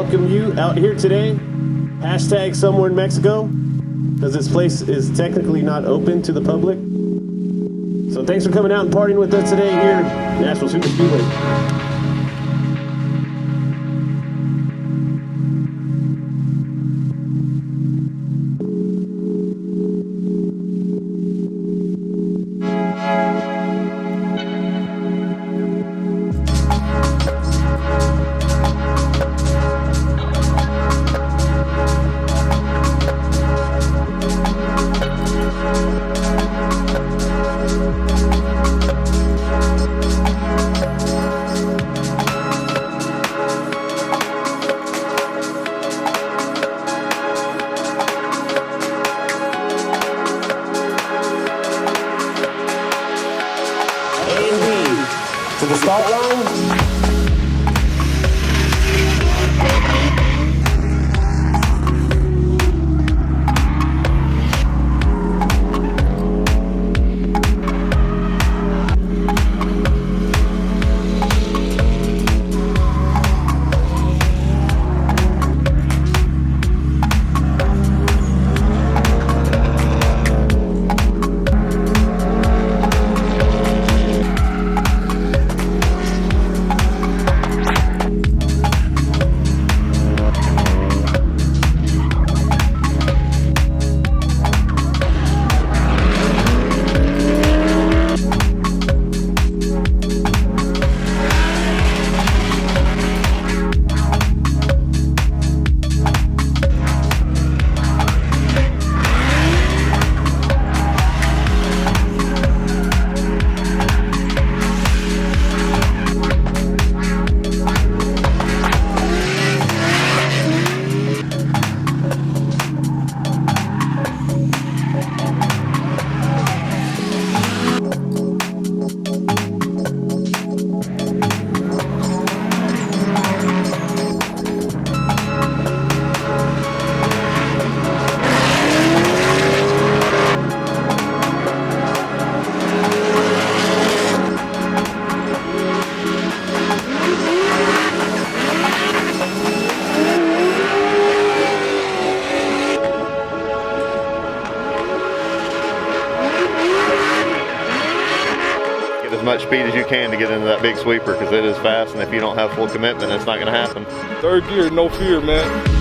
welcome you out here today. Hashtag somewhere in Mexico, because this place is technically not open to the public. So thanks for coming out and partying with us today here at Nashville Superspeedway. To the start line. As much speed as you can to get into that big sweeper, because it is fast, and if you don't have full commitment, it's not going to happen. Third gear, no fear, man.